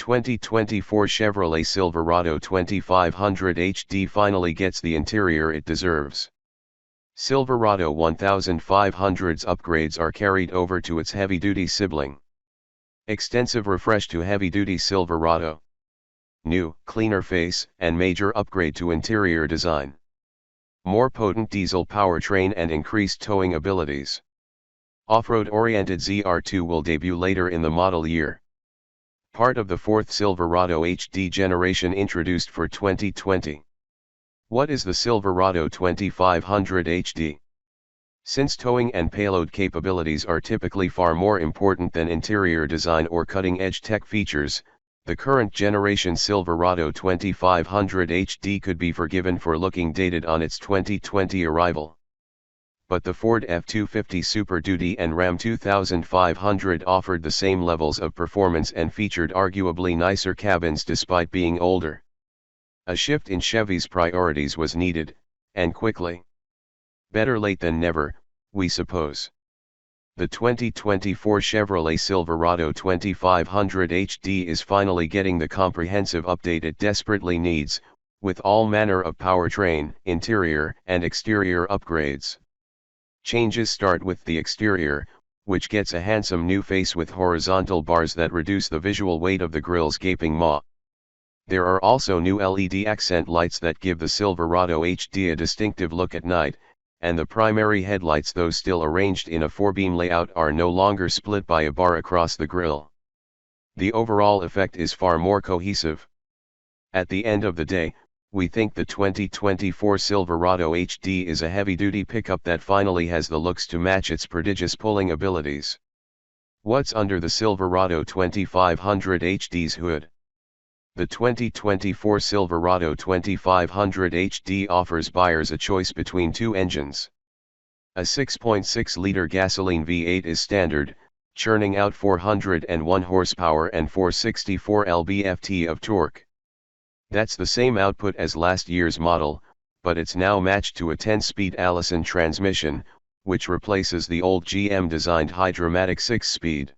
2024 Chevrolet Silverado 2500 HD finally gets the interior it deserves. Silverado 1500's upgrades are carried over to its heavy-duty sibling. Extensive refresh to heavy-duty Silverado. New, cleaner face, and major upgrade to interior design. More potent diesel powertrain and increased towing abilities. Off-road-oriented ZR2 will debut later in the model year. Part of the fourth Silverado HD generation introduced for 2020. What is the Silverado 2500 HD? Since towing and payload capabilities are typically far more important than interior design or cutting-edge tech features, the current generation Silverado 2500 HD could be forgiven for looking dated on its 2020 arrival. But the Ford F-250 Super Duty and Ram 2500 offered the same levels of performance and featured arguably nicer cabins despite being older. A shift in Chevy's priorities was needed, and quickly. Better late than never, we suppose. The 2024 Chevrolet Silverado 2500 HD is finally getting the comprehensive update it desperately needs, with all manner of powertrain, interior, and exterior upgrades. Changes start with the exterior, which gets a handsome new face with horizontal bars that reduce the visual weight of the grille's gaping maw. There are also new LED accent lights that give the Silverado HD a distinctive look at night, and the primary headlights, though still arranged in a four-beam layout, are no longer split by a bar across the grille. The overall effect is far more cohesive. At the end of the day, we think the 2024 Silverado HD is a heavy-duty pickup that finally has the looks to match its prodigious pulling abilities. What's under the Silverado 2500 HD's hood? The 2024 Silverado 2500 HD offers buyers a choice between two engines. A 6.6-liter gasoline V8 is standard, churning out 401 horsepower and 464 lb-ft of torque. That's the same output as last year's model, but it's now matched to a 10-speed Allison transmission, which replaces the old GM-designed Hydra-Matic 6-speed.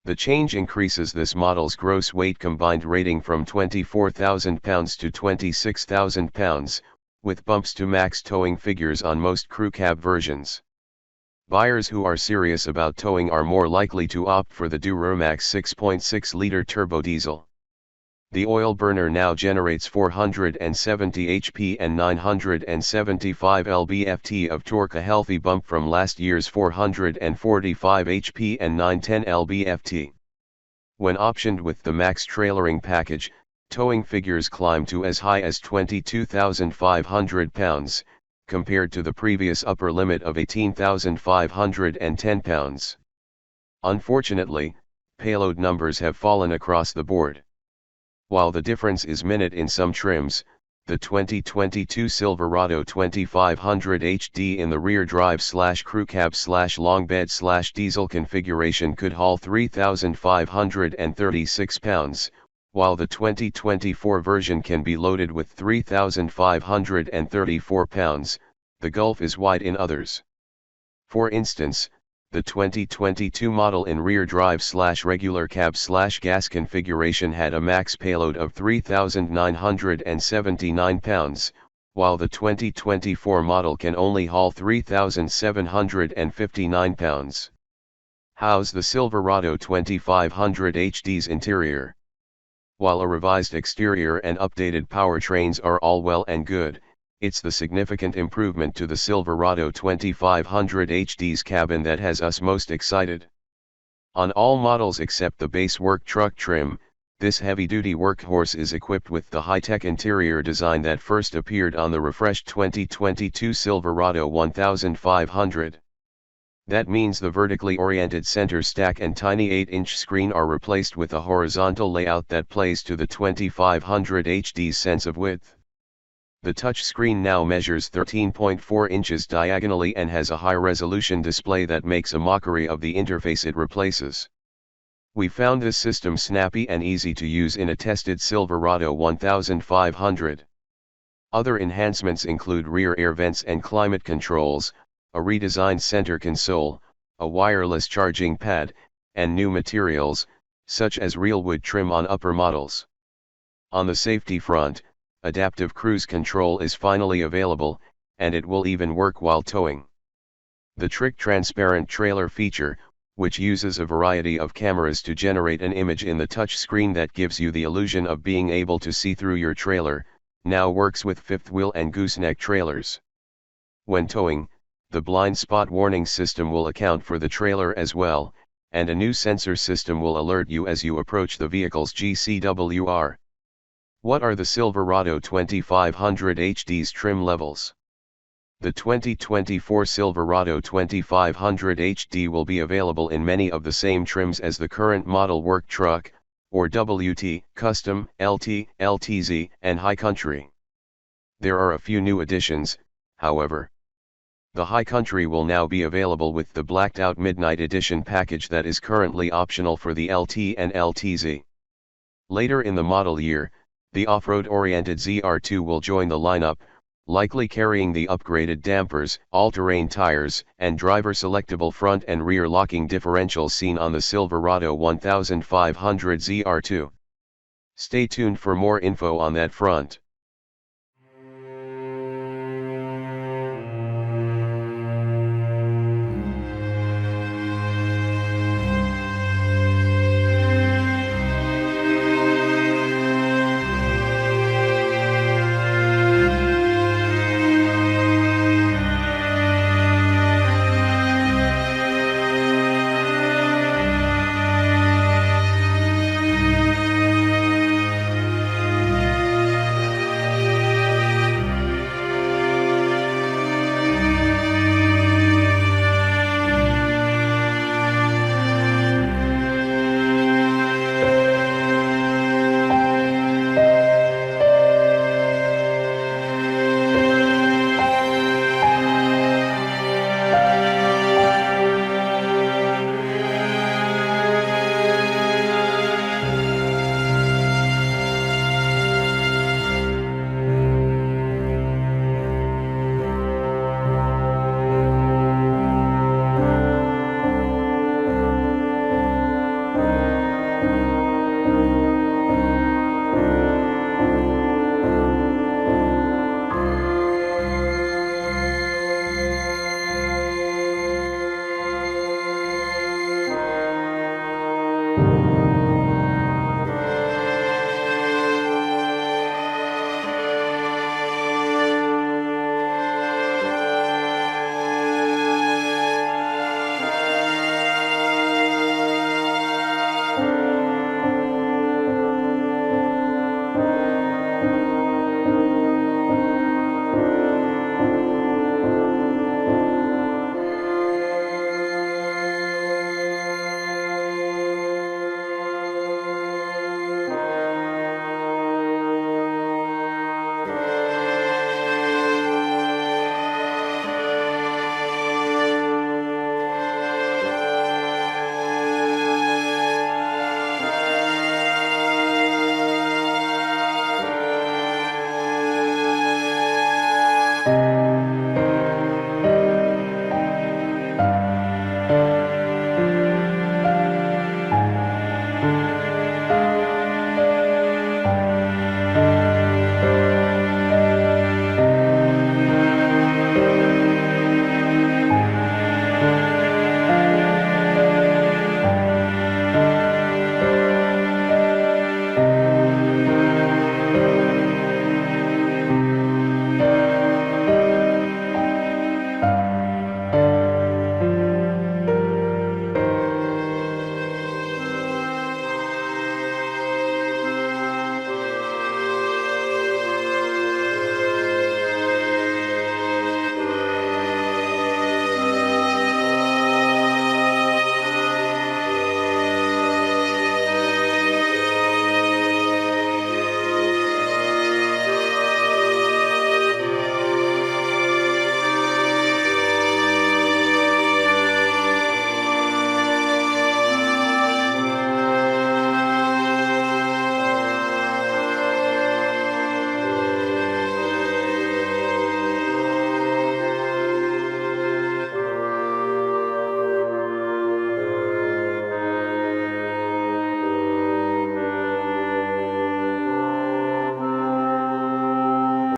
The change increases this model's gross weight combined rating from 24,000 pounds to 26,000 pounds, with bumps to max towing figures on most crew cab versions. Buyers who are serious about towing are more likely to opt for the Duramax 6.6-liter turbo diesel. The oil burner now generates 470 HP and 975 lb-ft of torque, a healthy bump from last year's 445 HP and 910 lb-ft. When optioned with the max trailering package, towing figures climb to as high as 22,500 pounds, compared to the previous upper limit of 18,510 pounds. Unfortunately, payload numbers have fallen across the board. While the difference is minute in some trims, the 2022 Silverado 2500 HD in the rear drive/crew cab/long bed/diesel configuration could haul 3,536 pounds, while the 2024 version can be loaded with 3,534 pounds. The gulf is wide in others. For instance, the 2022 model in rear drive/regular cab/gas configuration had a max payload of 3,979 pounds, while the 2024 model can only haul 3,759 pounds. How's the Silverado 2500 HD's interior? While a revised exterior and updated powertrains are all well and good, it's the significant improvement to the Silverado 2500 HD's cabin that has us most excited. On all models except the base work truck trim, this heavy-duty workhorse is equipped with the high-tech interior design that first appeared on the refreshed 2022 Silverado 1500. That means the vertically oriented center stack and tiny 8-inch screen are replaced with a horizontal layout that plays to the 2500 HD's sense of width. The touchscreen now measures 13.4 inches diagonally and has a high-resolution display that makes a mockery of the interface it replaces. We found this system snappy and easy to use in a tested Silverado 1500. Other enhancements include rear air vents and climate controls, a redesigned center console, a wireless charging pad, and new materials, such as real wood trim on upper models. On the safety front, adaptive cruise control is finally available, and it will even work while towing. The trick transparent trailer feature, which uses a variety of cameras to generate an image in the touch screen that gives you the illusion of being able to see through your trailer, now works with fifth wheel and gooseneck trailers. When towing, the blind spot warning system will account for the trailer as well, and a new sensor system will alert you as you approach the vehicle's GCWR. What are the Silverado 2500 HD's trim levels? The 2024 Silverado 2500 HD will be available in many of the same trims as the current model work truck, or WT, Custom, LT, LTZ, and High Country. There are a few new additions, however. The High Country will now be available with the blacked out Midnight Edition package that is currently optional for the LT and LTZ. Later in the model year, the off-road oriented ZR2 will join the lineup, likely carrying the upgraded dampers, all-terrain tires, and driver-selectable front and rear locking differentials seen on the Silverado 1500 ZR2. Stay tuned for more info on that front.